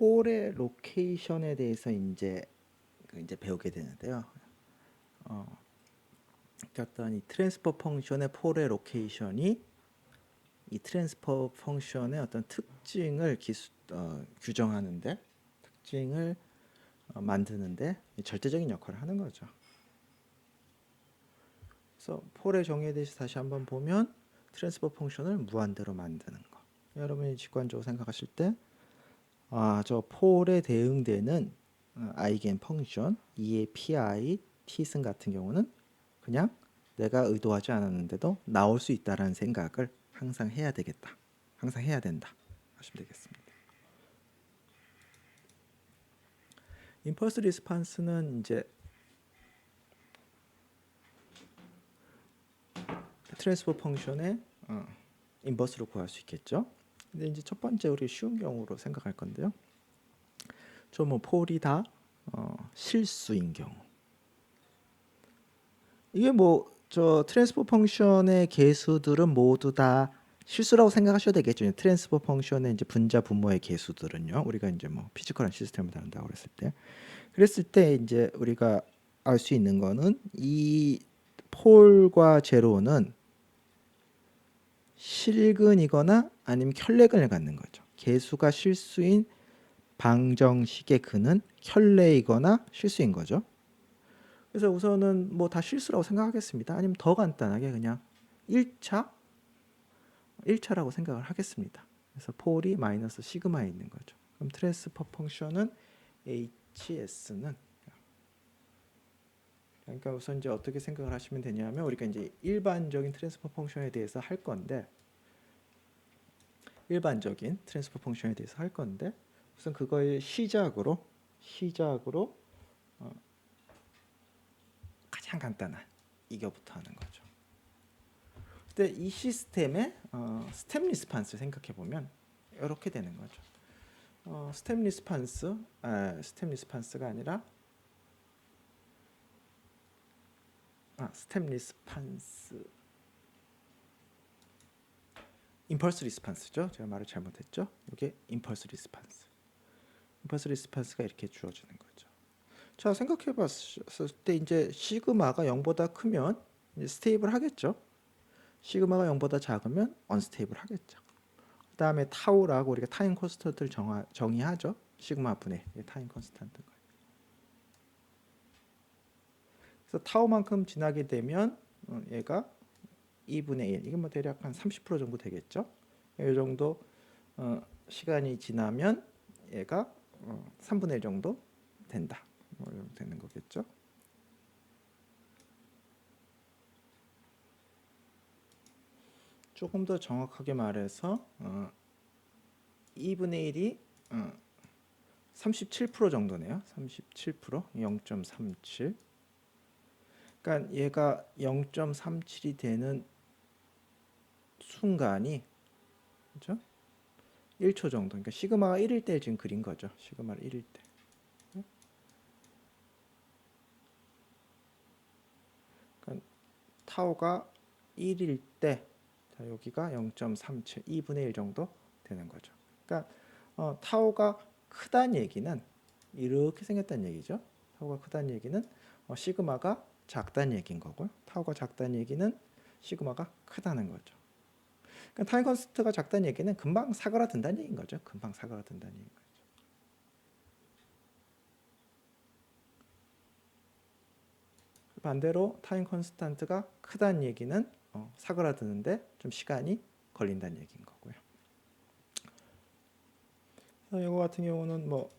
폴의 로케이션에 대해서 이제 배우게 되는데요. 그러니까 어떤 이 트랜스퍼 펑션의 폴의 로케이션이 이 트랜스퍼 펑션의 어떤 특징을 규정하는데, 특징을 만드는데 절대적인 역할을 하는 거죠. 그래서 폴의 정의에 대해서 다시 한번 보면 트랜스퍼 펑션을 무한대로 만드는 거. 여러분이 직관적으로 생각하실 때, 저 폴에 대응되는 아이겐 펑션 E의 pi, t승 같은 경우는 그냥 내가 의도하지 않았는데도 나올 수 있다라는 생각을 항상 해야 되겠다. 항상 해야 된다. 하시면 되겠습니다. 임펄스 리스판스는 이제 트랜스퍼 펑션의 인버스로 구할 수 있겠죠. 근데 이제 첫 번째 우리 쉬운 경우로 생각할 건데요. 뭐 폴이 다 실수인 경우. 이게 저 트랜스포 펑션의 개수들은 모두 다 실수라고 생각하셔도 되겠죠. 트랜스포 폴의 이제 분자 분모의 개수들은요. 우리가 이제 뭐 피지컬한 시스템을 다룬다고 그랬을 때 이제 우리가 알 수 있는 거는 이 폴과 제로는 실근이거나 아니면 켤레근을 갖는 거죠. 개수가 실수인 방정식의 근은 켤레이거나 실수인 거죠. 그래서 우선은 뭐 다 실수라고 생각하겠습니다. 아니면 더 간단하게 그냥 1차라고 생각을 하겠습니다. 그래서 폴이 마이너스 시그마에 있는 거죠. 그럼 트랜스퍼 펑션은 HS는, 그러니까 우선 이제 어떻게 생각을 하시면 되냐면, 우리가 이제 일반적인 트랜스퍼 펑션에 대해서 할 건데, 우선 그거의 시작으로 가장 간단한 이거부터 하는 거죠. 근데 이 시스템의 스텝 리스판스 생각해 보면 이렇게 되는 거죠. 스텝 리스판스가 아니라 스텝 리스판스, 임펄스 리스판스죠. 제가 말을 잘못했죠. 이게 임펄스 리스판스가 이렇게 주어지는 거죠. 자, 생각해 봤을 때 이제 시그마가 0보다 크면 이제 스테이블 하겠죠. 시그마가 0보다 작으면 언스테이블 하겠죠. 그 다음에 타우라고 우리가 타임 콘스턴트를 정의하죠. 시그마 분의 타임 콘스턴트. 그래서 타우만큼 지나게 되면 얘가 2분의 1, 이게 뭐 대략 한 30% 정도 되겠죠. 이 정도 시간이 지나면 얘가 3분의 1 정도 된다. 뭐 이렇게 되는 거겠죠. 조금 더 정확하게 말해서 2분의 1이 37% 정도네요. 37%, 0.37. 그러니까 얘가 0.37이 되는 순간이, 그렇죠? 1초 정도. 그러니까 시그마가 1일 때 지금 그린 거죠. 시그마를 1일 때. 그러니까 타우가 1일 때, 자, 여기가 0.37, 2분의 1 정도 되는 거죠. 그러니까 타우가 크다는 얘기는 이렇게 생겼다는 얘기죠. 타우가 크다는 얘기는 시그마가 작다는 얘기인 거고요. 타우가 작다는 얘기는 시그마가 크다는 거죠. 그러니까 타임 컨스트가 작다는 얘기는 금방 사그라든다는 얘기인 거죠. 금방 사그라든다는 얘기인 거죠. 반대로 타임 컨스탄트가 크다는 얘기는 사그라드는데 좀 시간이 걸린다는 얘기인 거고요. 이거 같은 경우는 뭐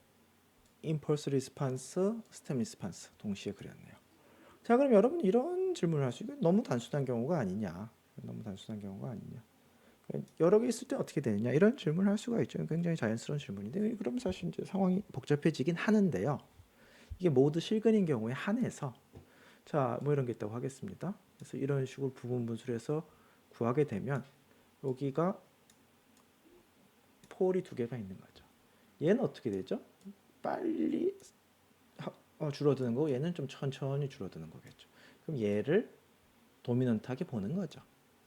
임펄스 리스판스, 스텝 리스판스 동시에 그렸네요. 자, 그럼 여러분 이런 질문을 할 수 있어요. 너무 단순한 경우가 아니냐. 여러 개 있을 때 어떻게 되느냐. 이런 질문을 할 수가 있죠. 굉장히 자연스러운 질문인데, 그럼 사실 이제 상황이 복잡해지긴 하는데요. 이게 모두 실근인 경우에 한해서, 자, 뭐 이런 게 있다고 하겠습니다. 그래서 이런 식으로 부분 분수해서 구하게 되면 여기가 폴이 두 개가 있는 거죠. 얘는 어떻게 되죠? 빨리 줄어드는 거고, 얘는 좀 천천히 줄어드는 거겠죠. 그럼 얘를 도미넌트하게 보는 거죠.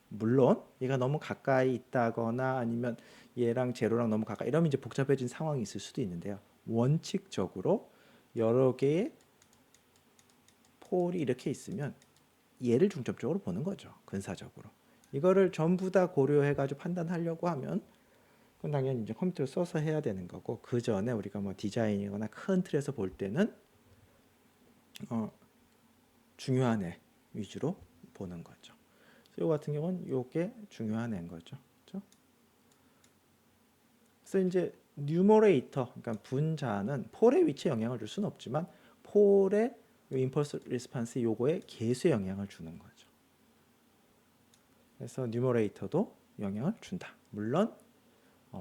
물론 얘가 너무 가까이 있다거나 아니면 얘랑 제로랑 너무 가까이 이러면 이제 복잡해진 상황이 있을 수도 있는데요. 원칙적으로 여러 개의 폴이 이렇게 있으면 얘를 중점적으로 보는 거죠. 근사적으로. 이거를 전부 다 고려해 가지고 판단하려고 하면 그건 당연히 이제 컴퓨터를 써서 해야 되는 거고, 그 전에 우리가 뭐 디자인이거나 큰 틀에서 볼 때는 중요한 애 위주로 보는 거죠. 이 같은 경우는 요게 중요한 애인 거죠. 그렇죠? 그래서 이제 뉴머레이터, 그러니까 분자는 폴의 위치에 영향을 줄 수는 없지만 폴의 임펄스 리스판스 요거에 개수에 영향을 주는 거죠. 그래서 뉴머레이터도 영향을 준다. 물론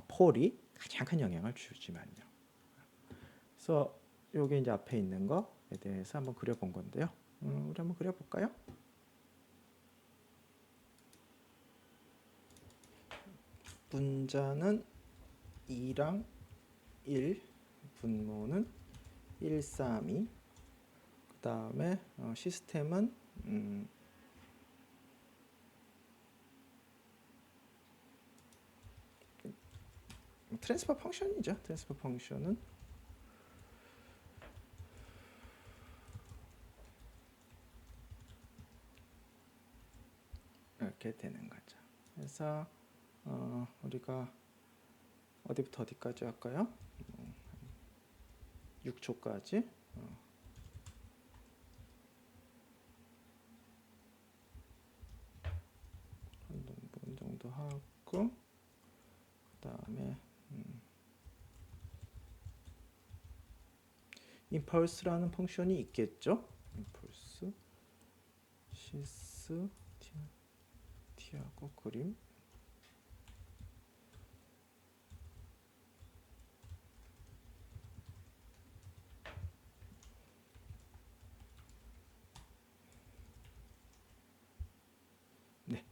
폴이 가장 큰 영향을 주지만요. 그래서 요게 이제 앞에 있는 거에 대해서 한번 그려본 건데요. 우리 한번 그려볼까요? 분자는 2랑 1, 분모는 1, 3, 2. 그 다음에 시스템은 트랜스퍼 펑션이죠. 트랜스퍼 펑션은 이렇게 되는 거죠. 그래서 우리가 어디부터 어디까지 할까요? 6초까지 한 번 정도 하고, 그 다음에 임펄스라는 펑션이 있겠죠. 임펄스 시스 t하고 그림. 네,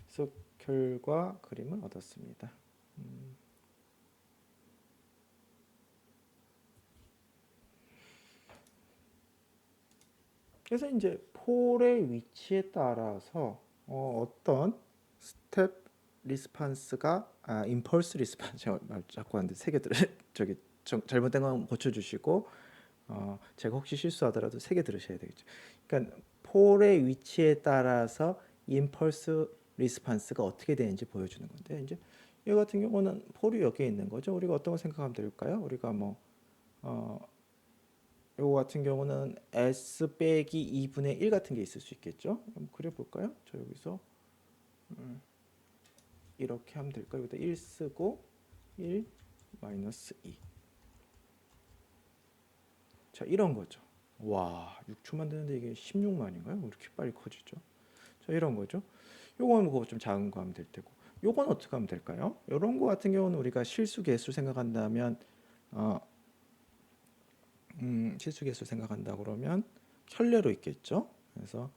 그래서 결과 그림을 얻었습니다. 그래서 이제 폴의 위치에 따라서 어떤 스텝 리스판스가 임펄스 리스판스 자꾸 하는데 세 개 들으 저기 잘못된 건 고쳐주시고 제가 혹시 실수하더라도 세 개 들으셔야 되겠죠. 그러니까 폴의 위치에 따라서 임펄스 리스판스가 어떻게 되는지 보여주는 건데, 이제 이 같은 경우는 폴이 여기에 있는 거죠. 우리가 어떤 거 생각하면 될까요? 우리가 뭐 요거 같은 경우는 s 빼기 2분의 1 같은 게 있을 수 있겠죠. 한번 그려볼까요? 저 여기서 이렇게 하면 될까요? 여기다 1 쓰고 1 마이너스 2. 자, 이런 거죠. 와, 6초만 되는데 이게 16만인가요? 왜 이렇게 빨리 커지죠? 자, 이런 거죠. 요거는 그거 좀 작은 거 하면 될 테고, 요건 어떻게 하면 될까요? 요런 거 같은 경우는 우리가 실수 개수 생각한다면 실수 개수 생각한다 그러면 켤레로 있겠죠. 그래서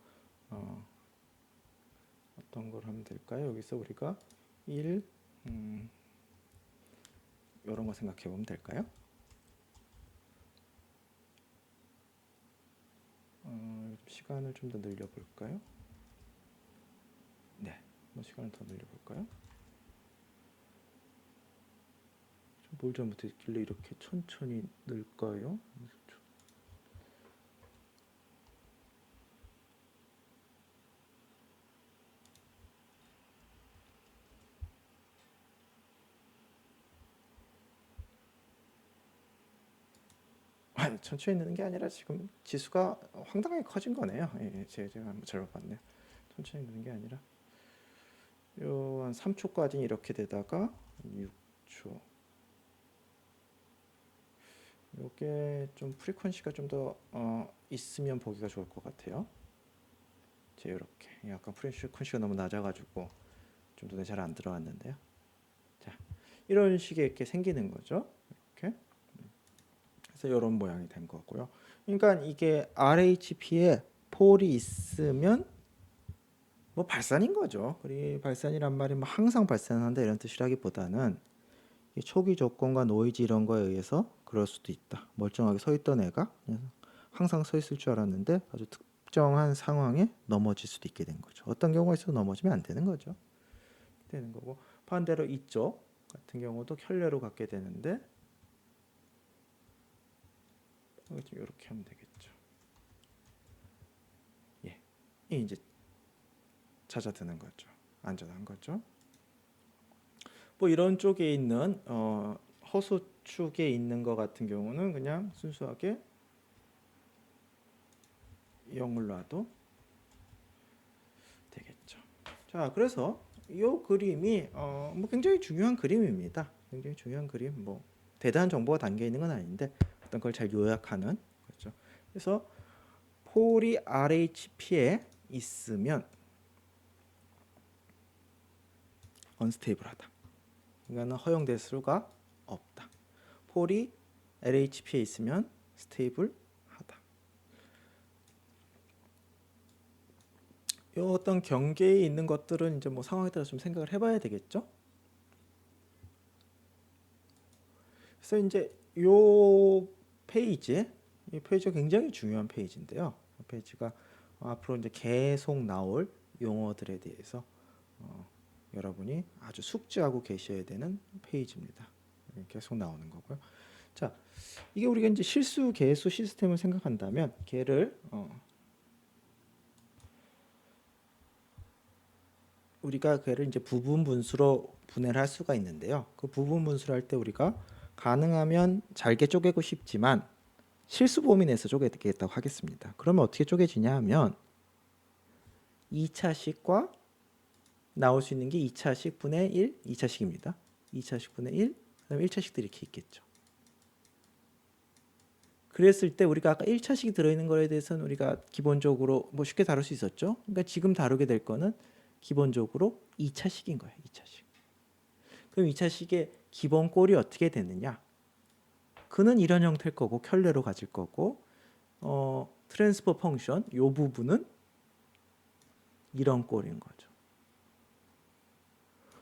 어떤 걸 하면 될까요? 여기서 우리가 1 이런 거 생각해 보면 될까요? 시간을 좀 더 늘려 볼까요? 네, 뭐 시간을 더 늘려 볼까요? 뭘 잘못했길래 이렇게 천천히 늘까요? 아니, 천천히 느는 게 아니라 지금 지수가 황당하게 커진 거네요. 예, 제가 한번 잘못 봤네요. 천천히 느는 게 아니라 요 한 3초까지 이렇게 되다가 6초. 요게 좀 프리퀀시가 좀 더 있으면 보기가 좋을 것 같아요. 제 이렇게 약간 프리퀀시가 너무 낮아가지고 좀 눈에 잘 안 들어왔는데요. 자, 이런 식의 이렇게 생기는 거죠. 이렇게. 그래서 이런 모양이 된 거고요. 그러니까 이게 RHP에 폴이 있으면 뭐 발산인 거죠. 그리고 발산이란 말이 뭐 항상 발산한다 이런 뜻이라기보다는 초기 조건과 노이즈 이런 거에 의해서 그럴 수도 있다. 멀쩡하게 서 있던 애가 항상 서 있을 줄 알았는데 아주 특정한 상황에 넘어질 수도 있게 된 거죠. 어떤 경우가 있어도 넘어지면 안 되는 거죠. 되는 거고, 반대로 이쪽 같은 경우도 켤레로 갖게 되는데 이렇게 하면 되겠죠. 예, 이 이제 잦아드는 거죠. 안전한 거죠. 뭐 이런 쪽에 있는 허수축에 있는 것 같은 경우는 그냥 순수하게 0을 놔도 되겠죠. 자, 그래서 이 그림이 뭐 굉장히 중요한 그림입니다. 굉장히 중요한 그림, 뭐 대단한 정보가 담겨 있는 건 아닌데 어떤 걸 잘 요약하는 거죠. 그래서 폴이 RHP에 있으면 언스테이블하다. 이거는 허용될 수가 없다. 폴이 LHP에 있으면 스테이블하다. 이 어떤 경계에 있는 것들은 이제 뭐 상황에 따라 좀 생각을 해봐야 되겠죠. 그래서 이제 이 페이지가 굉장히 중요한 페이지인데요. 이 페이지가 앞으로 이제 계속 나올 용어들에 대해서 여러분이 아주 숙지하고 계셔야 되는 페이지입니다. 계속 나오는 거고요. 자, 이게 우리가 이제 실수 계수 시스템을 생각한다면 걔를 우리가 걔를 이제 부분 분수로 분해를 할 수가 있는데요. 그 부분 분수를 할 때 우리가 가능하면 잘게 쪼개고 싶지만 실수 범위 내에서 쪼개겠다고 하겠습니다. 그러면 어떻게 쪼개지냐 하면 2차식과 나올 수 있는 게 2차식 분의 1, 2차식입니다. 2차식 분의 1, 그다음에 1차식들이 이렇게 있겠죠. 그랬을 때 우리가 아까 1차식이 들어있는 거에 대해서는 우리가 기본적으로 뭐 쉽게 다룰 수 있었죠. 그러니까 지금 다루게 될 거는 기본적으로 2차식인 거예요. 2차식. 그럼 2차식의 기본 꼴이 어떻게 되느냐? 그는 이런 형태일 거고 켤레로 가질 거고 트랜스퍼 펑션 요 부분은 이런 꼴인 거죠.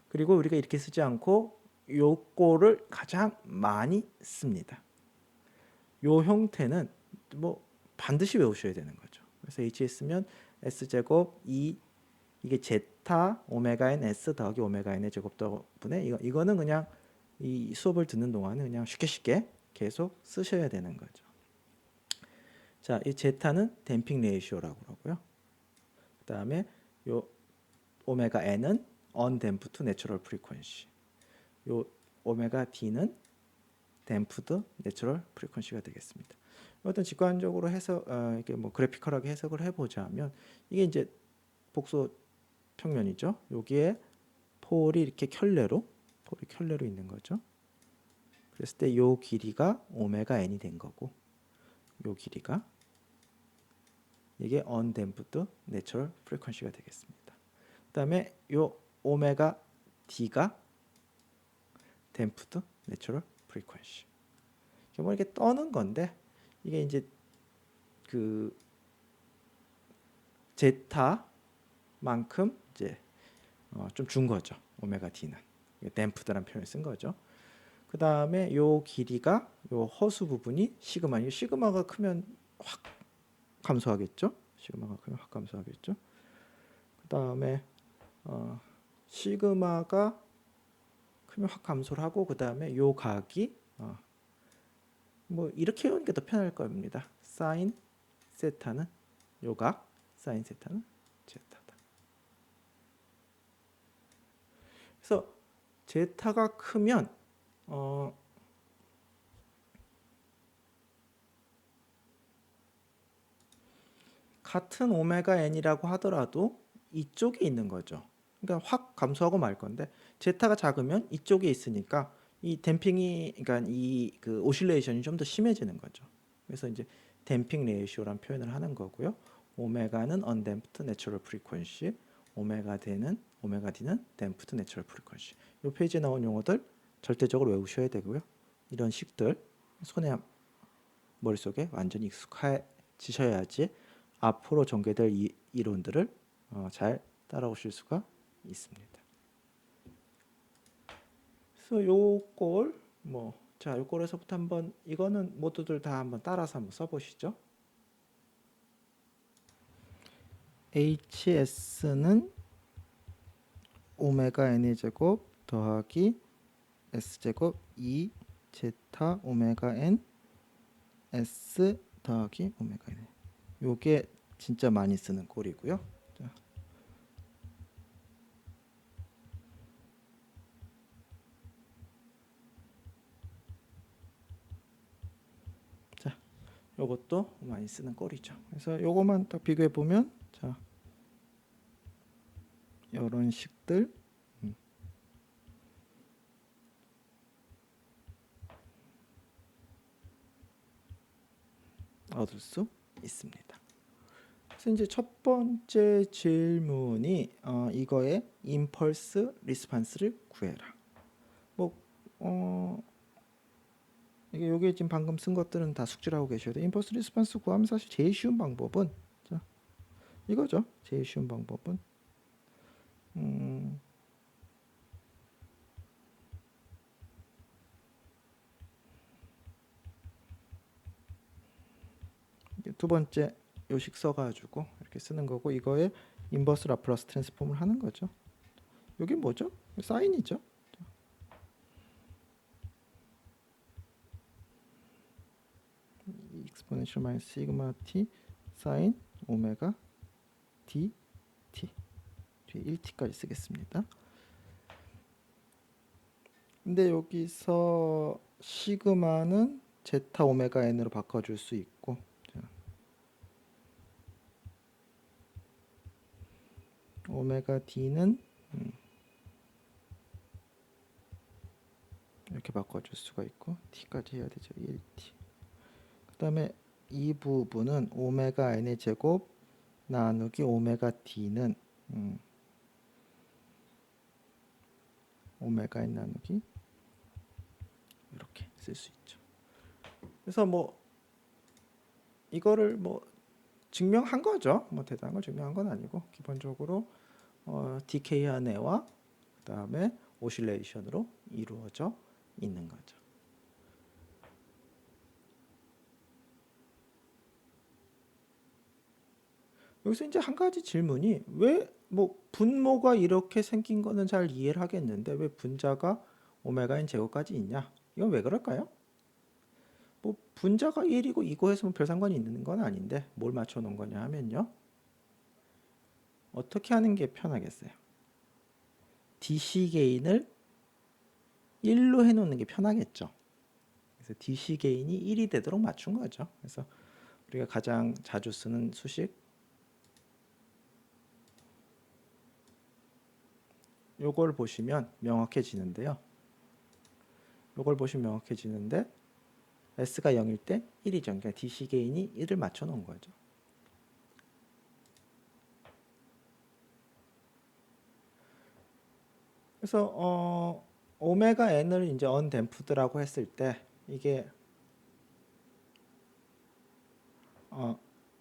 그리고 우리가 이렇게 쓰지 않고 요 꼴을 가장 많이 씁니다. 요 형태는 뭐 반드시 외우셔야 되는 거죠. 그래서 HS면 S제곱 2 이게 제타 오메가 n S 더하기 오메가 n의 제곱 덕분에 이거는 그냥 이 수업을 듣는 동안에 그냥 쉽게 계속 쓰셔야 되는 거죠. 자, 이 제타는 댐핑 레이시오라고 그러고요. 그다음에 요 오메가 n은 언댐프드 내추럴 프리퀀시. 요 오메가 d는 댐프드 내추럴 프리퀀시가 되겠습니다. 어떤 직관적으로 해서 이렇게 뭐 그래피컬하게 해석을 해보자면 이게 이제 복소 평면이죠. 여기에 폴이 이렇게 켤레로 있는 거죠. 그랬을 때 요 길이가 오메가 n이 된 거고, 요 길이가 이게 언댐프드 내추럴 프리퀀시가 되겠습니다. 그다음에 요 오메가 d가 댐프드 내추럴 프리퀀시. 뭐 이렇게 떠는 건데 이게 이제 그 제타만큼 이제 좀 준 거죠. 오메가 d는 댐프드라는 표현을 쓴 거죠. 그 다음에 요 길이가 요 허수 부분이 시그마. 이 시그마가 크면 확 감소하겠죠. 시그마가 크면 확 감소하겠죠. 그 다음에 시그마가 크면 확 감소를 하고 그 다음에 요 각이 뭐 이렇게 하는 게 더 편할 겁니다. 사인 세타는 요 각, 사인 세타는 제타다. 그래서 제타가 크면 같은 오메가 n이라고 하더라도 이쪽에 있는 거죠. 그러니까 확 감소하고 말 건데 제타가 작으면 이쪽에 있으니까 이 댐핑이 그러니까 이 그 오실레이션이 좀 더 심해지는 거죠. 그래서 이제 댐핑 레이시오란 표현을 하는 거고요. 오메가는 언댐프드 내추럴 프리퀀시, 오메가 D는 댐프드 내추럴 프리퀀시. 이 페이지에 나온 용어들 절대적으로 외우셔야 되고요. 이런 식들 손에 머릿속에 완전히 익숙해지셔야지 앞으로 전개될 이론들을 잘 따라오실 수가 있습니다. 그래서 요꼴 자, 요꼴에서부터 한번 이거는 모두들 다 한번 따라서 한번 써보시죠. HS는 오메가 n의 제곱 더하기 s 제곱 2 제타 오메가 n s 더하기 오메가 n. 요게 진짜 많이 쓰는 꼴이고요. 자, 요것도 많이 쓰는 꼴이죠. 그래서 요거만 딱 비교해 보면 자, 이런 식들 얻을 수 있습니다. 그래서 이제 첫 번째 질문이 이거의 임펄스 리스판스를 구해라. 뭐 이게 요게 지금 방금 쓴 것들은 다 숙지를 하고 계셔야 돼요. 임펄스 리스판스 구하면 사실 제일 쉬운 방법은 자, 이거죠. 제일 쉬운 방법은 두 번째 요식 써가지고 이렇게 쓰는 거고 이거에 인버스 라플라스 트랜스폼을 하는 거죠. 이게 뭐죠? 사인이죠. 익스포넨셜 마이너스 시그마 t 사인 오메가 d t 뒤에 1t까지 쓰겠습니다. 근데 여기서 시그마는 제타 오메가 n으로 바꿔줄 수 있고 오메가 d는 이렇게 바꿔줄 수가 있고 t까지 해야 되죠. 1t. 그 다음에 이 부분은 오메가 n의 제곱 나누기 오메가 d는 오메가 n 나누기 이렇게 쓸 수 있죠. 그래서 뭐 이거를 뭐 증명한 거죠. 뭐 대단한 걸 증명한 건 아니고 기본적으로 디케이한 애와 그다음에 오실레이션으로 이루어져 있는 거죠. 여기서 이제 한 가지 질문이 왜 뭐 분모가 이렇게 생긴 거는 잘 이해를 하겠는데 왜 분자가 오메가 n 제곱까지 있냐? 이건 왜 그럴까요? 뭐 분자가 1이고 이거 해서 별 상관이 있는 건 아닌데 뭘 맞춰 놓은 거냐 하면요. 어떻게 하는 게 편하겠어요? DC 게인을 1로 해놓는 게 편하겠죠. 그래서 DC 게인이 1이 되도록 맞춘 거죠. 그래서 우리가 가장 자주 쓰는 수식 요걸 보시면 명확해지는데요. 요걸 보시면 명확해지는데 S가 0일 때 1이죠. 그러니까 DC 게인이 1을 맞춰 놓은 거죠. 그래서 오메가 n을 이제 언댐프드라고 했을 때 이게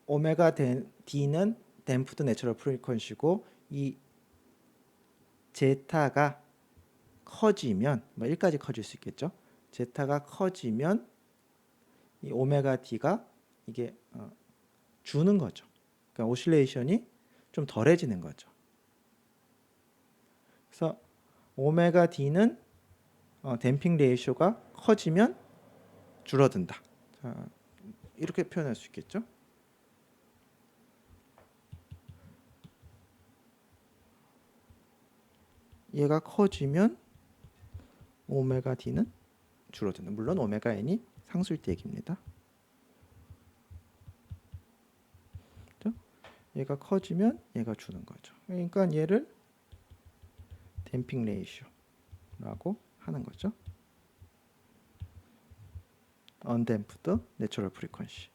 오메가 d는 댐프드 내추럴 프리퀀시고 이 제타가 커지면 뭐 1까지 커질 수 있겠죠. 제타가 커지면 이 오메가 d가 이게 주는 거죠. 그러니까 오실레이션이 좀 덜해지는 거죠. 그래서 오메가 d는 댐핑 레이쇼가 커지면 줄어든다. 자, 이렇게 표현할 수 있겠죠. 얘가 커지면 오메가 d는 줄어든다. 물론 오메가 n이 상수일 때 얘기입니다. 그렇죠? 얘가 커지면 얘가 주는 거죠. 그러니까 얘를 댐핑 레이쇼라고 하는 거죠. 언댐프드 내추럴 프리퀀시.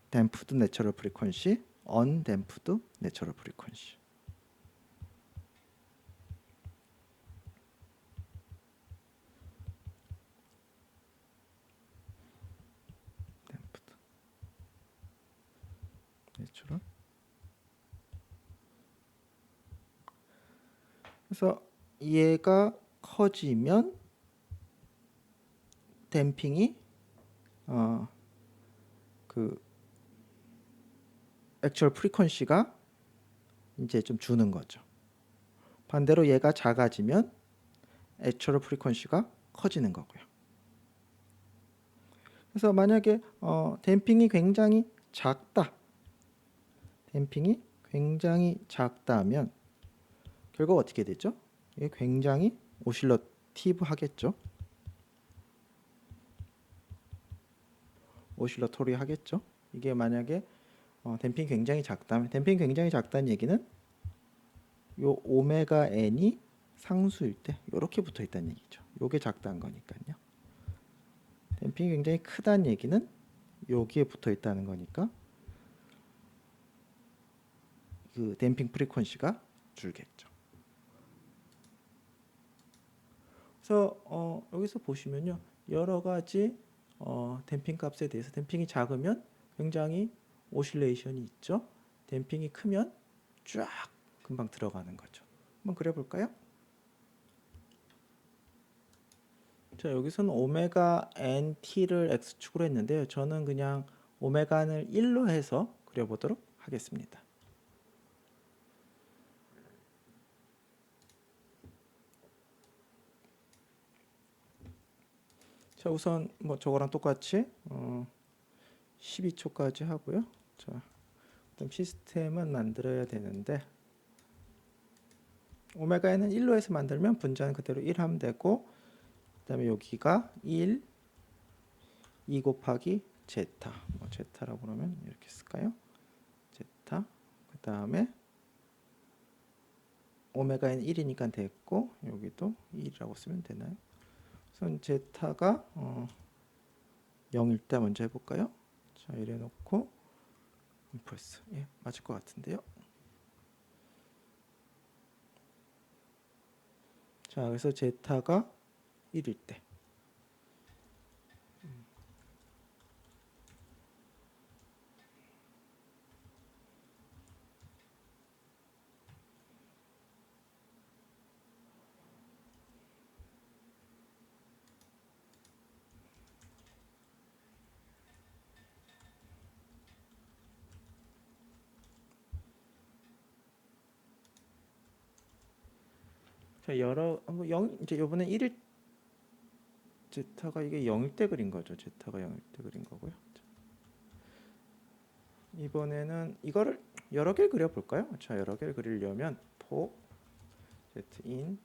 댐프드 내추럴 프리퀀시, 언댐프드 내추럴 프리퀀시. 댐프드 내추럴. 그래서 얘가 커지면 댐핑이 그 액츄얼 프리퀀시가 이제 좀 주는 거죠. 반대로 얘가 작아지면 애처럴 프리퀀시가 커지는 거고요. 그래서 만약에 댐핑이 굉장히 작다, 댐핑이 굉장히 작다면 결국 어떻게 되죠? 이게 굉장히 오실러티브 하겠죠. 오실러토리 하겠죠. 이게 만약에 댐핑이 굉장히 작다면, 댐핑이 굉장히 작다는 얘기는 요 오메가 n이 상수일 때 이렇게 붙어 있다는 얘기죠. 요게 작다는 거니까요. 댐핑이 굉장히 크다는 얘기는 여기에 붙어 있다는 거니까 그 댐핑 프리퀀시가 줄겠죠. 그래서 여기서 보시면요, 여러 가지 댐핑 값에 대해서 댐핑이 작으면 굉장히 오실레이션이 있죠. 댐핑이 크면 쫙 금방 들어가는 거죠. 한번 그려볼까요? 자, 여기서는 오메가 NT를 X축으로 했는데요. 저는 그냥 오메가를 1로 해서 그려보도록 하겠습니다. 자, 우선 뭐 저거랑 똑같이 12초까지 하고요. 자, 그다음 시스템은 만들어야 되는데 오메가는 1로 해서 만들면 분자는 그대로 1 하면 되고, 그다음에 여기가 1, 2 곱하기 제타, 뭐 제타라고 그러면 이렇게 쓸까요? 제타. 그다음에 오메가는 1이니까 됐고, 여기도 1이라고 쓰면 되나요? 우선 제타가 0일 때 먼저 해볼까요? 자, 이래 놓고 임펄스, 예, 맞을 것 같은데요. 자, 그래서 제타가 1일 때 자, 이제 요번에 1일 제타가 이게 0일 때 그린 거죠. 제타가 0일 때 그린 거고요. 자, 이번에는 이거를 여러 개를 그려 볼까요? 자, 여러 개를 그리려면 포 z인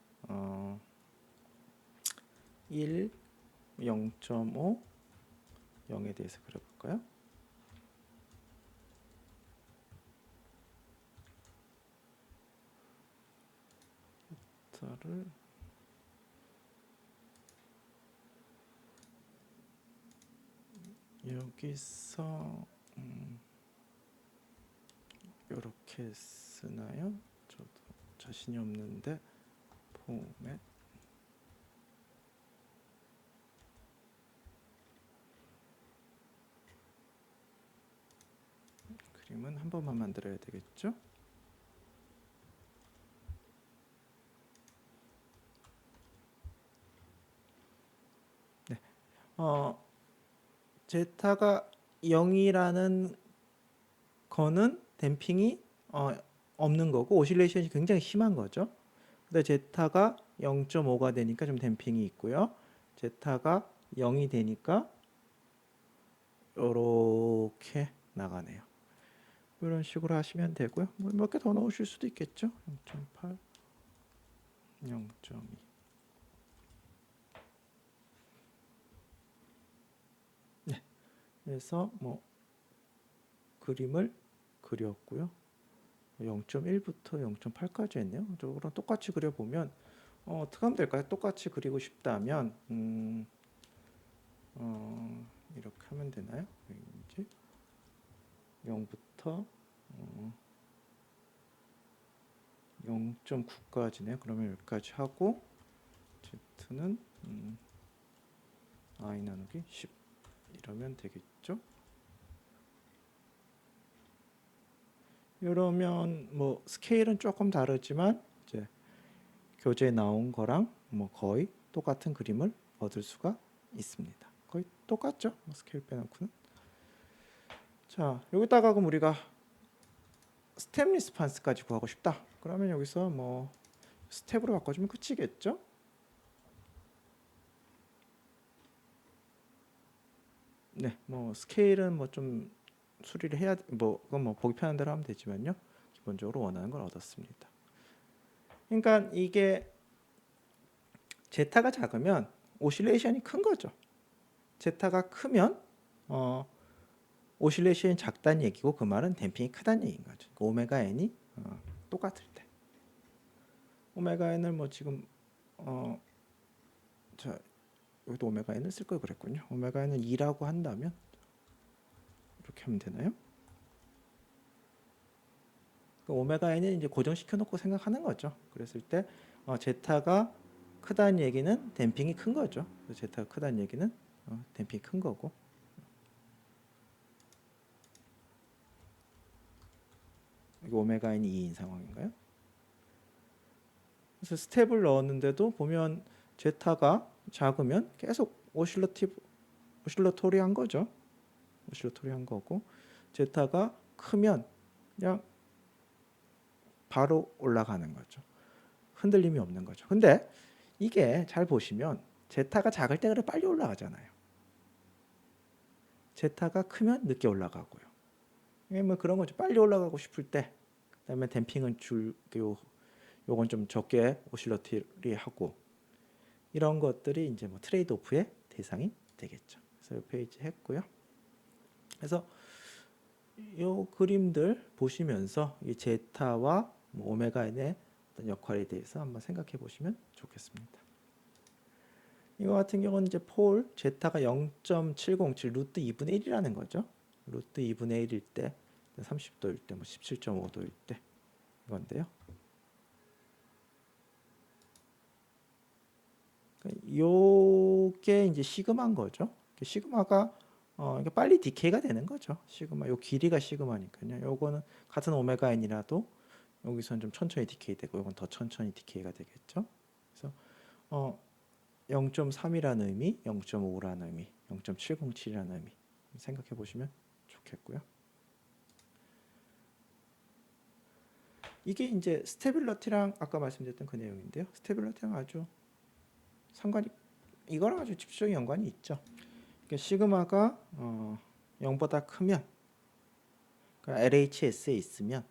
1, 0.5, 0에 대해서 그려 볼까요? 를 여기서 이렇게 쓰나요? 저도 자신이 없는데 포맷 그림은 한 번만 만들어야 되겠죠? 네, 제타가 0이라는 거는 댐핑이 없는 거고 오실레이션이 굉장히 심한 거죠. 근데 제타가 0.5가 되니까 좀 댐핑이 있고요. 제타가 0이 되니까 이렇게 나가네요. 이런 식으로 하시면 되고요. 뭐 몇 개 더 넣으실 수도 있겠죠. 0.8, 0.2. 네, 그래서 뭐 그림을 그렸고요. 0.1부터 0.8까지 했네요. 저거랑 똑같이 그려보면 어떻게 하면 될까요? 똑같이 그리고 싶다면 이렇게 하면 되나요? 이제 0부터 0.9까지네요. 그러면 여기까지 하고 z는 i 나누기 10 이러면 되겠죠? 이러면 뭐 스케일은 조금 다르지만 이제 교재에 나온 거랑 뭐 거의 똑같은 그림을 얻을 수가 있습니다. 거의 똑같죠? 뭐 스케일 빼놓고는. 자, 여기다가 그럼 우리가 스텝 리스판스까지 구하고 싶다. 그러면 여기서 뭐 스텝으로 바꿔주면 끝이겠죠? 네, 뭐 스케일은 뭐 좀 수리를 해야 뭐 그건 뭐 보기 편한 대로 하면 되지만요. 기본적으로 원하는 걸 얻었습니다. 그러니까 이게 제타가 작으면 오실레이션이 큰 거죠. 제타가 크면 오실레이션이 작다는 얘기고 그 말은 댐핑이 크다는 얘기인 거죠. 그 오메가 n이 똑같을 때. 오메가 n을 뭐 지금 자 여기도 오메가 n을 쓸 걸 그랬군요. 오메가 n은 2라고 한다면 이렇게 하면 되나요? 그 오메가 n은 이제 고정시켜 놓고 생각하는 거죠. 그랬을 때 제타가 크다는 얘기는 댐핑이 큰 거죠. 제타가 크다는 얘기는 댐핑이 큰 거고. 이거 오메가 n이 2인 상황인가요? 그래서 스텝을 넣었는데도 보면 제타가 작으면 계속 오실러토리한 거죠. 오실러토리한 거고 제타가 크면 그냥 바로 올라가는 거죠. 흔들림이 없는 거죠. 근데 이게 잘 보시면 제타가 작을 때 그래 빨리 올라가잖아요. 제타가 크면 늦게 올라가고요. 이게 뭐 그런 거죠. 빨리 올라가고 싶을 때, 그다음에 댐핑은 요건 좀 적게 오실러터리하고 이런 것들이 이제 뭐 트레이드 오프의 대상이 되겠죠. 그래서 이 페이지 했고요. 그래서 요 그림들 보시면서 이 제타와 뭐 오메가 n의 어떤 역할에 대해서 한번 생각해 보시면 좋겠습니다. 이거 같은 경우는 이제 폴 제타가 0.707 루트 2분의 1이라는 거죠. 루트 2분의 1일 때 30도일 때 뭐 17.5도일 때 이건데요. 요게 이제 시그마인 거죠. 시그마가 이게 빨리 디케이가 되는 거죠. 시그마 요 길이가 시그마니까요. 요거는 같은 오메가 n이라도 여기서는 좀 천천히 디케이 되고 이건 더 천천히 디케이가 되겠죠. 그래서 0.3이라는 의미, 0.5라는 의미, 0.707이라는 의미 생각해 보시면 좋겠고요. 이게 이제 스테빌러티랑 아까 말씀드렸던 그 내용인데요. 스테빌러티랑 아주 상관이 이거랑 아주 직접적인 연관이 있죠. 그러니까 시그마가 0보다 크면 그러니까 LHS에 있으면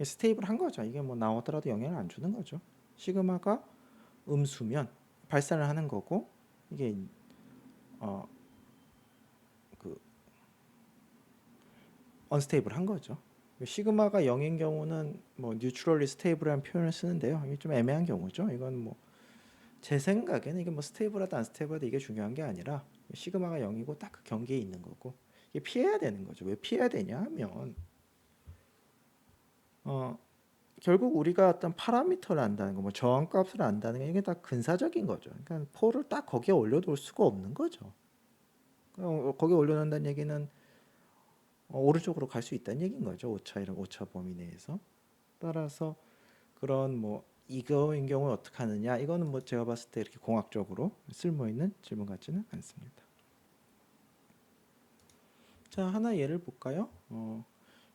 스테이블한 거죠. 이게 뭐 나오더라도 영향을 안 주는 거죠. 시그마가 음수면 발산을 하는 거고 이게 그 언스테이블한 거죠. 시그마가 0인 경우는 뭐 뉴트럴리 스테이블이라는 표현을 쓰는데요. 이게 좀 애매한 경우죠. 이건 뭐 제 생각에는 이게 뭐 스테이블하다 안 스테이블하다 이게 중요한 게 아니라 시그마가 0이고 딱 그 경계에 있는 거고 이게 피해야 되는 거죠. 왜 피해야 되냐 하면 결국 우리가 어떤 파라미터를 안다는 거, 뭐 저항값을 안다는 게 이게 다 근사적인 거죠. 그러니까 폴을 딱 거기에 올려놓을 수가 없는 거죠. 거기에 올려놓는다는 얘기는 오른쪽으로 갈 수 있다는 얘기인 거죠. 오차 범위 내에서. 따라서 그런 뭐 이거인 경우는 어떻게 하느냐 이거는 뭐 제가 봤을 때 이렇게 공학적으로 쓸모 있는 질문 같지는 않습니다. 자, 하나 예를 볼까요?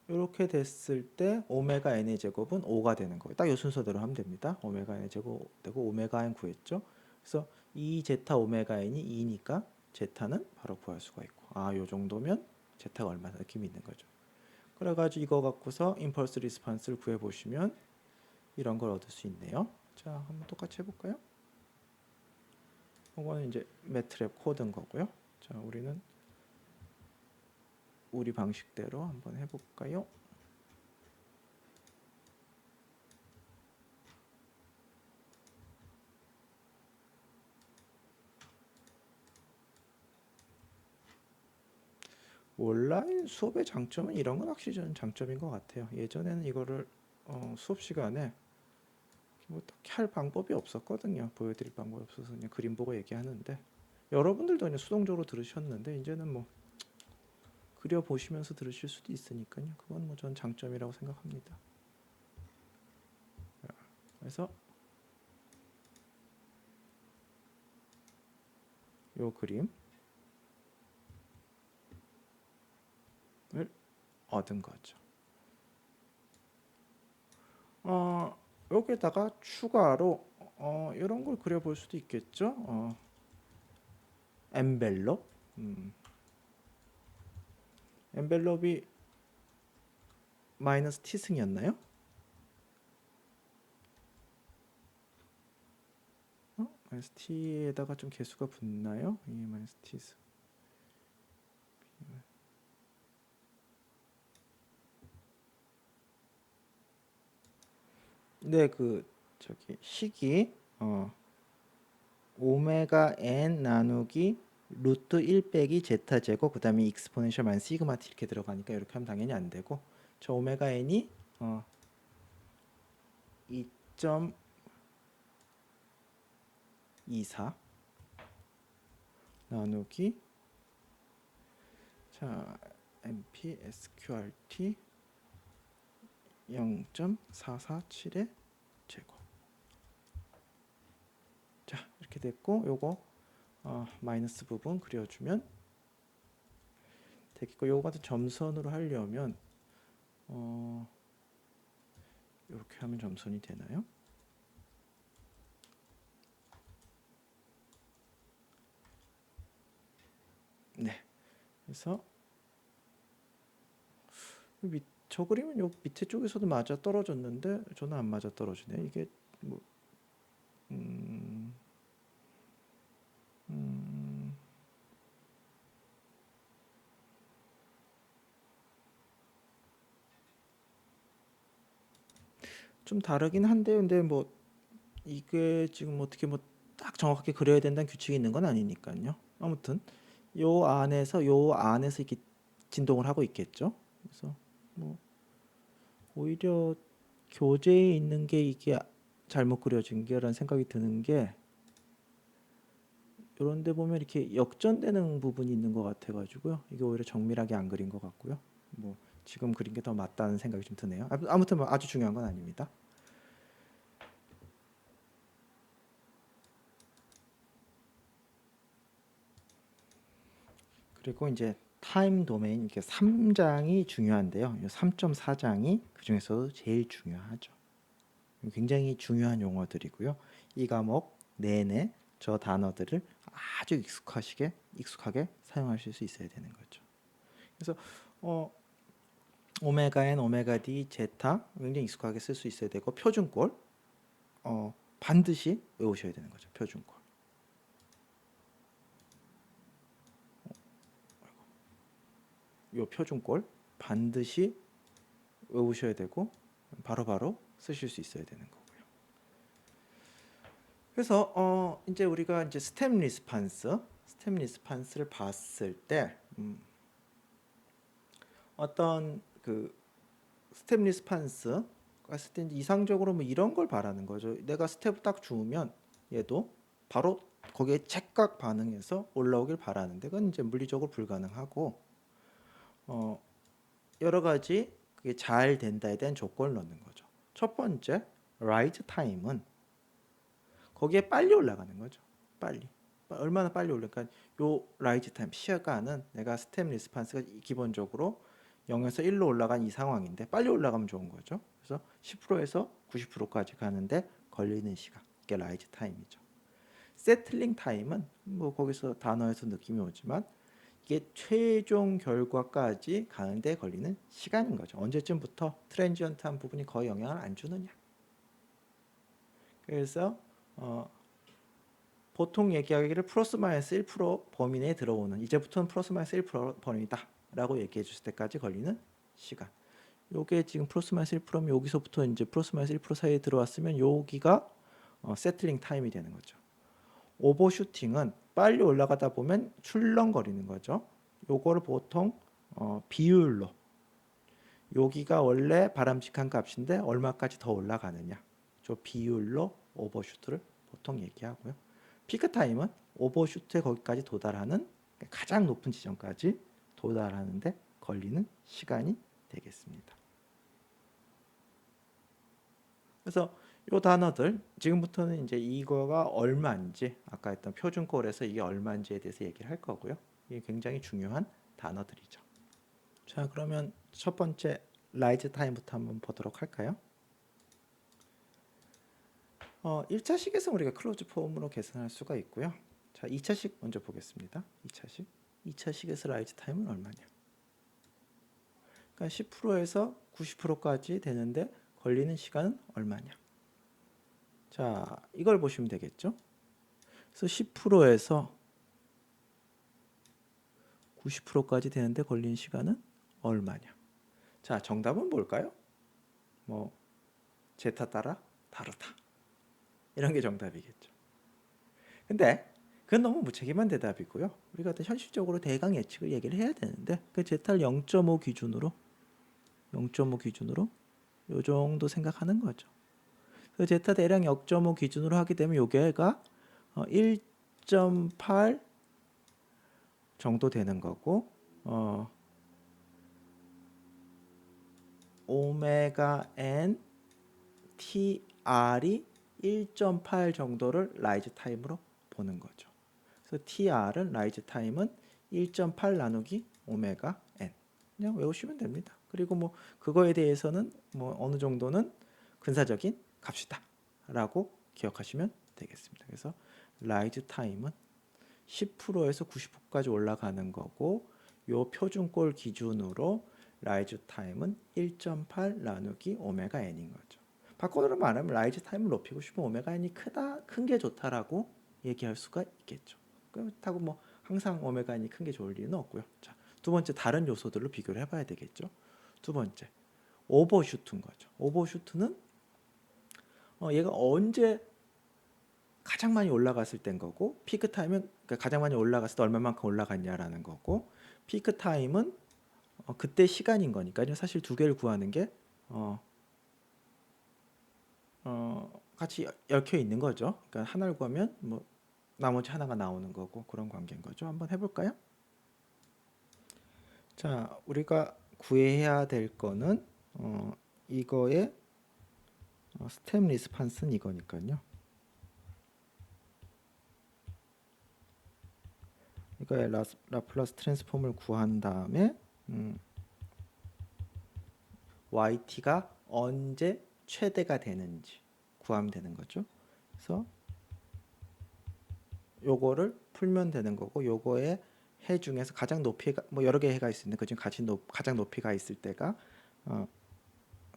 이렇게 됐을 때 오메가 n의 제곱은 5가 되는 거예요. 딱 이 순서대로 하면 됩니다. 오메가 n의 제곱 되고 오메가 n 구했죠. 그래서 2 제타 오메가 n이 2니까 제타는 바로 구할 수가 있고 요 정도면 제타가 얼마나 느낌이 있는 거죠. 그래가지고 이거 갖고서 임펄스 리스판스를 구해보시면 이런 걸 얻을 수 있네요. 자, 한번 똑같이 해볼까요? 이거는 이제 매트랩 코드인 거고요. 자, 우리는 우리 방식대로 한번 해볼까요? 온라인 수업의 장점은 이런 건 확실히 저는 장점인 것 같아요. 예전에는 이거를 수업 시간에 뭐 딱히 할 방법이 없었거든요. 보여드릴 방법이 없어서 그냥 그림 보고 얘기하는데 여러분들도 그냥 수동적으로 들으셨는데 이제는 뭐 그려 보시면서 들으실 수도 있으니까요. 그건 뭐 전 장점이라고 생각합니다. 그래서 요 그림을 얻은 거죠. 여기에다가 추가로 이런 걸 그려볼 수도 있겠죠. 엔벨롭. 엔벨롭이 마이너스 t승이었나요? 마이너스 t에다가 좀 개수가 붙나요? 이 마이너스 t승. 네, 그 저기 식이 오메가 n 나누기 루트 1 빼기 제타 제곱 그다음에 익스포넨셜 마이너스 시그마 t 이렇게 들어가니까 이렇게 하면 당연히 안 되고 저 오메가 n이 2.24 나누기 자 mp sqrt 0.447의 제곱. 자 이렇게 됐고 요거 마이너스 부분 그려주면 되겠고 요거 같은 점선으로 하려면 이렇게 하면 점선이 되나요? 네. 그래서 저 그림은 요 밑에 쪽에서도 맞아 떨어졌는데 저는 안 맞아 떨어지네. 이게 뭐 좀 다르긴 한데 근데 뭐 이게 지금 어떻게 뭐 딱 정확하게 그려야 된다는 규칙이 있는 건 아니니까요. 아무튼 요 안에서 이렇게 진동을 하고 있겠죠. 그래서 뭐 오히려 교재에 있는 게 이게 잘못 그려진 게라는 생각이 드는 게 이런 데 보면 이렇게 역전되는 부분이 있는 것 같아 가지고요. 이게 오히려 정밀하게 안 그린 것 같고요. 뭐 지금 그린 게 더 맞다는 생각이 좀 드네요. 아무튼 뭐 아주 중요한 건 아닙니다. 그리고 이제 타임 도메인 이렇게 3장이 중요한데요. 이 3.4장이 그 중에서도 제일 중요하죠. 굉장히 중요한 용어들이고요. 이 과목 내내 저 단어들을 아주 익숙하게 사용하실 수 있어야 되는 거죠. 그래서 오메가 n, 오메가 d, 제타 굉장히 익숙하게 쓸 수 있어야 되고 표준꼴 반드시 외우셔야 되는 거죠. 표준꼴. 요 표준꼴 반드시 외우셔야 되고 바로바로 쓰실 수 있어야 되는 거고요. 그래서 이제 우리가 이제 스텝 리스판스를 봤을 때 어떤 그 스텝 리스판스 갔을 때 이상적으로 뭐 이런 걸 바라는 거죠. 내가 스텝을 딱 주면 얘도 바로 거기에 즉각 반응해서 올라오길 바라는데 그건 이제 물리적으로 불가능하고 여러 가지 그게 잘 된다에 대한 조건을 넣는 거죠. 첫 번째 라이즈 타임은 거기에 빨리 올라가는 거죠. 빨리. 얼마나 빨리 올라가? 요 라이즈 타임 시간은 내가 스텝 리스판스가 기본적으로 0에서 1로 올라간 이 상황인데 빨리 올라가면 좋은 거죠. 그래서 10%에서 90%까지 가는데 걸리는 시간. 이게 라이즈 타임이죠. 세틀링 타임은 뭐 거기서 단어에서 느낌이 오지만 이게 최종 결과까지 가는데 걸리는 시간인 거죠. 언제쯤부터 트랜지언트한 부분이 거의 영향을 안 주느냐. 그래서 보통 얘기하기를 플러스 마이너스 1% 범위 내에 들어오는 이제부터는 플러스 마이너스 1% 범위다 라고 얘기해 줄 때까지 걸리는 시간. 요게 지금 플러스 마이너스 1%면 여기서부터 이제 플러스 마이너스 1% 사이에 들어왔으면 여기가 세틀링 타임이 되는 거죠. 오버슈팅은 빨리 올라가다 보면 출렁거리는 거죠. 요거를 보통 비율로 여기가 원래 바람직한 값인데 얼마까지 더 올라가느냐. 저 비율로 오버슈트를 보통 얘기하고요. 피크 타임은 오버슈트에 거기까지 도달하는 가장 높은 지점까지 도달하는데 걸리는 시간이 되겠습니다. 그래서 이 단어들 지금부터는 이제 이거가 얼마인지 아까 했던 표준꼴에서 이게 얼마인지에 대해서 얘기를 할 거고요. 이게 굉장히 중요한 단어들이죠. 자, 그러면 첫 번째 라이즈 타임부터 한번 보도록 할까요? 1차식에서 우리가 클로즈 폼으로 계산할 수가 있고요. 자, 2차식 먼저 보겠습니다. 2차식. 2차식에서 라이즈 타임은 얼마냐? 그러니까 10%에서 90%까지 되는데 걸리는 시간은 얼마냐? 자, 이걸 보시면 되겠죠? 그래서 10%에서 90%까지 되는데 걸리는 시간은 얼마냐? 자, 정답은 뭘까요? 뭐 제타 따라 다르다. 이런 게 정답이겠죠. 근데 그건 너무 무책임한 대답이고요. 우리가 어떤 현실적으로 대강 예측을 얘기를 해야 되는데 그 제타를 0.5 기준으로 요 정도 생각하는 거죠. 그 제타 대략 0.5 기준으로 하게 되면 요게가 1.8 정도 되는 거고 오메가 n tr이 1.8 정도를 라이즈 타임으로 보는 거죠. 그래서 tr은 라이즈 타임은 1.8 나누기 오메가 n 그냥 외우시면 됩니다. 그리고 뭐 그거에 대해서는 뭐 어느 정도는 근사적인 값이다라고 기억하시면 되겠습니다. 그래서 라이즈 타임은 10%에서 90%까지 올라가는 거고 요 표준꼴 기준으로 라이즈 타임은 1.8 나누기 오메가 n인 거죠. 바꿔서 말하면 라이즈 타임을 높이고 싶으면 오메가 n이 큰 게 좋다라고 얘기할 수가 있겠죠. 그렇다고 뭐 항상 오메가 n이 큰 게 좋을 리는 없고요. 자, 두 번째 다른 요소들로 비교를 해봐야 되겠죠. 두 번째 오버슈트인 거죠. 오버슈트는 얘가 언제 가장 많이 올라갔을 땐 거고 피크 타임은 그러니까 가장 많이 올라갔을 때 얼마만큼 올라갔냐라는 거고 피크 타임은 그때 시간인 거니까요. 사실 두 개를 구하는 게 같이 얽혀 있는 거죠. 그러니까 하나를 구하면 뭐 나머지 하나가 나오는 거고 그런 관계인 거죠. 한번 해볼까요? 자, 우리가 구해야 될 거는 이거의 스텝 리스판스는 이거니까요. 이거의 라플라스 트랜스폼을 구한 다음에 yt가 언제 최대가 되는지 구하면 되는 거죠. 그래서 요거를 풀면 되는 거고 요거의 해 중에서 가장 높이가 뭐 여러 개 해가 있는데 그중 가장 높이가 있을 때가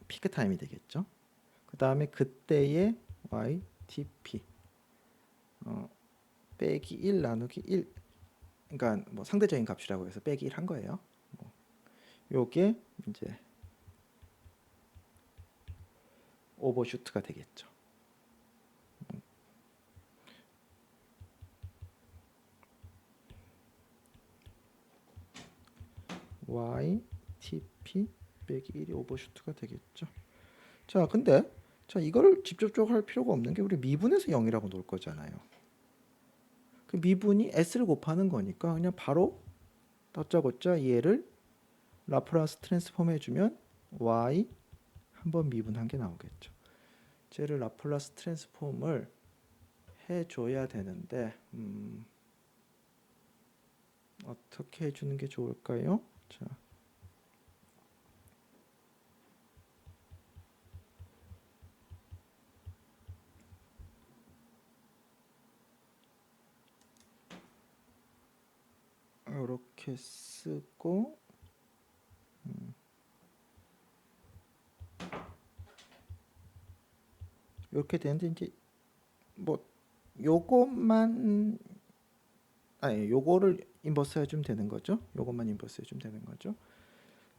피크 타임이 되겠죠. 그 다음에 그때의 ytp 빼기 1 나누기 1 그러니까 뭐 상대적인 값이라고 해서 빼기 1 한 거예요. 요게 이제 오버슈트가 되겠죠. ytp 빼기 1이 오버슈트가 되겠죠. 자, 근데 자 이거를 직접적으로 할 필요가 없는 게 우리 미분에서 0이라고 놓을 거잖아요. 그 미분이 s를 곱하는 거니까 그냥 바로 다짜고짜 얘를 라플라스 트랜스폼 해주면 y 한번 미분한 게 나오겠죠. 쟤를 라플라스 트랜스폼을 해줘야 되는데 어떻게 해주는 게 좋을까요? 자, 이렇게 쓰고 이렇게 되는데 이제 뭐 요것만 요거를 인버스 해주면 되는 거죠. 요것만 인버스 해주면 되는 거죠.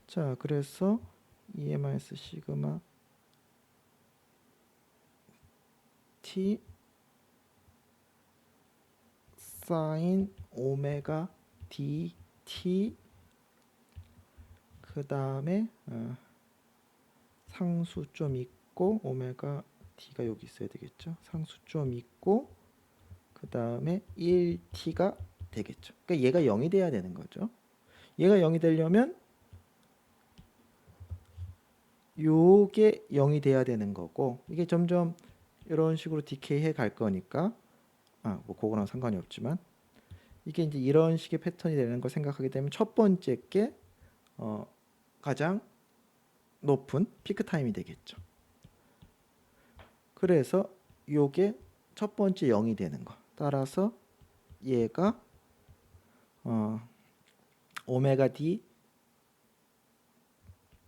자, 그래서 EMIS 시그마 T 사인 오메가 DT 그 다음에 상수 좀 있고 오메가 D가 여기 있어야 되겠죠. 상수 좀 있고 그 다음에 1T가 되겠죠. 그러니까 얘가 0이 돼야 되는 거죠. 얘가 0이 되려면 요게 0이 돼야 되는 거고 이게 점점 이런 식으로 디케이 해 갈 거니까 뭐 그거랑 상관이 없지만 이게 이제 이런 식의 패턴이 되는 걸 생각하게 되면 첫 번째 게 가장 높은 피크 타임이 되겠죠. 그래서 요게 첫 번째 0이 되는 거. 따라서 얘가 오메가 d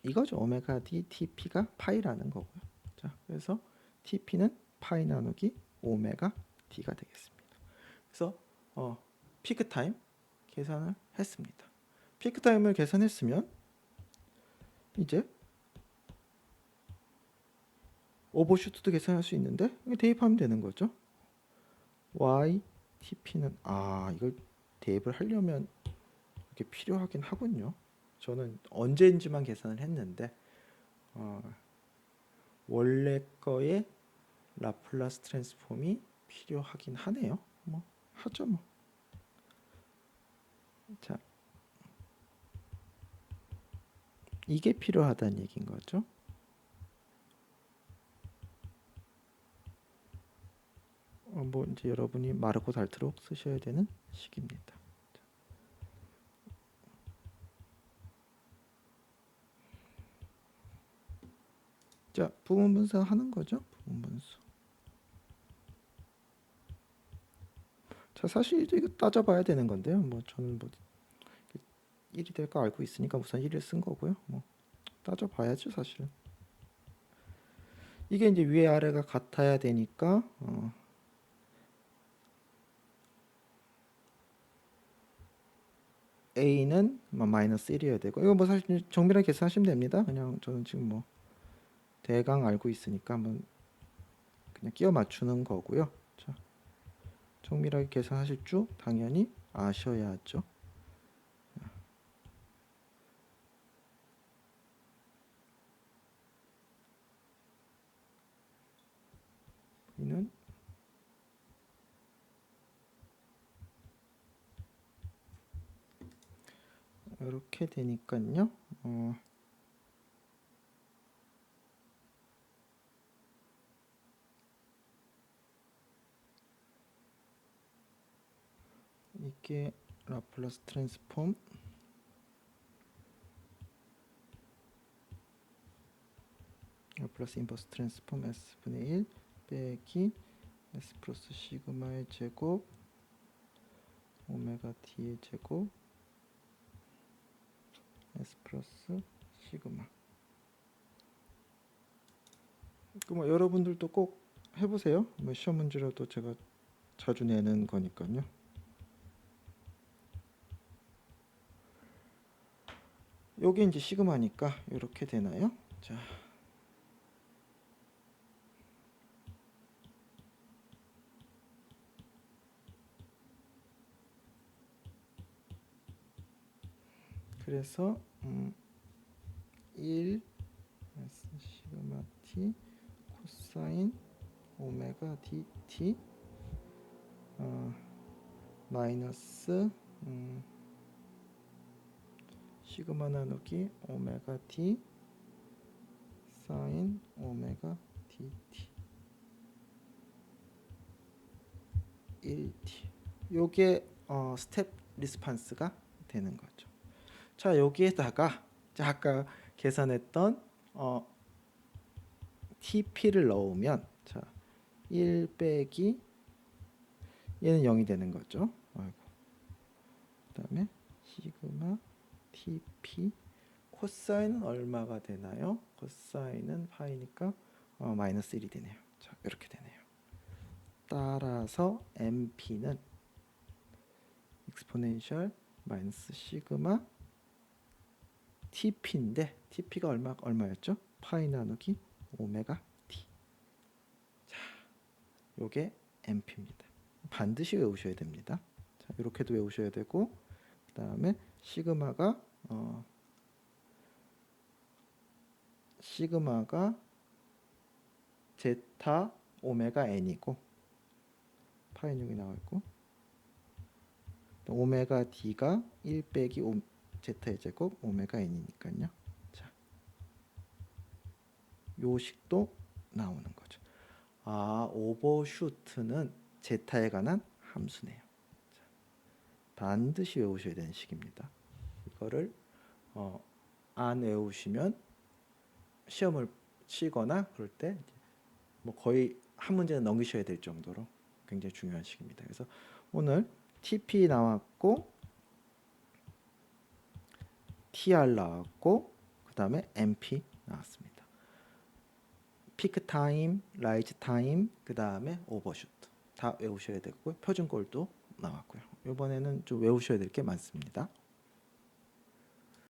이거죠. 오메가 d TP가 파이라는 거고요. 자, 그래서 TP는 파이 나누기 오메가 d가 되겠습니다. 그래서 피크 타임 계산을 했습니다. 피크 타임을 계산했으면 이제 오버슈트도 계산할 수 있는데 대입하면 되는 거죠. y TP는 이걸 대입을 하려면 이게 필요하긴 하군요. 저는 언제인지만 계산을 했는데 원래 거에 라플라스 트랜스폼이 필요하긴 하네요. 뭐 하죠 뭐. 자, 이게 필요하다는 얘기인 거죠. 뭐 이제 여러분이 마르고 닳도록 쓰셔야 되는 식입니다. 자, 부분 분수 하는 거죠. 부분 분수. 자, 사실 이거 따져봐야 되는 건데요. 뭐 저는 뭐 1이 될 거 알고 있으니까 우선 1을 쓴 거고요. 뭐 따져봐야죠, 사실. 이게 이제 위에 아래가 같아야 되니까 a는 마이너스 1이어야 되고 이거 뭐 사실 정밀하게 계산하시면 됩니다. 그냥 저는 지금 뭐 대강 알고 있으니까 한번 그냥 끼워 맞추는 거고요. 자, 정밀하게 계산하실 줄 당연히 아셔야죠. 이는 이렇게 되니까요. 이게 라플라스 트랜스폼 라플라스 인버스 트랜스폼 S분의 1 빼기 S 플러스 시그마의 제곱 오메가 T의 제곱 S 플러스 시그마. 뭐 여러분들도 꼭 해보세요. 뭐 시험 문제라도 제가 자주 내는 거니까요. 요게 이제 시그마니까 이렇게 되나요? 자, 그래서 1 S 시그마 T 코사인 오메가 DT 마이너스 시그마 나누기 오메가 D 사인 오메가 DT 1T 요게 스텝 리스판스가 되는 거죠. 자, 여기에다가 아까 계산했던 TP를 넣으면 자, 1 빼기 얘는 0이 되는 거죠. 그다음에 시그마 TP 코사인은 얼마가 되나요? 코사인은 파이니까 마이너스 1이 되네요. 자, 이렇게 되네요. 따라서 MP는 익스포넨셜 마이너스 시그마 TP인데 TP가 얼마였죠? 파이 나누기 오메가 T. 자, 요게 MP입니다. 반드시 외우셔야 됩니다. 자, 이렇게도 외우셔야 되고 그다음에 시그마가 제타 오메가 n이고 파이 6이 나와 있고 오메가 d가 1 빼기 제타의 제곱 오메가 n이니까요. 자, 요 식도 나오는 거죠. 오버슈트는 제타에 관한 함수네요. 자, 반드시 외우셔야 되는 식입니다. 이거를 안 외우시면 시험을 치거나 그럴 때 뭐 거의 한 문제는 넘기셔야 될 정도로 굉장히 중요한 식입니다. 그래서 오늘 TP 나왔고 TR 나왔고 그 다음에 MP 나왔습니다. 피크 타임, 라이즈 타임, 그 다음에 오버슈트 다 외우셔야 되고 표준꼴도 나왔고요. 이번에는 좀 외우셔야 될 게 많습니다.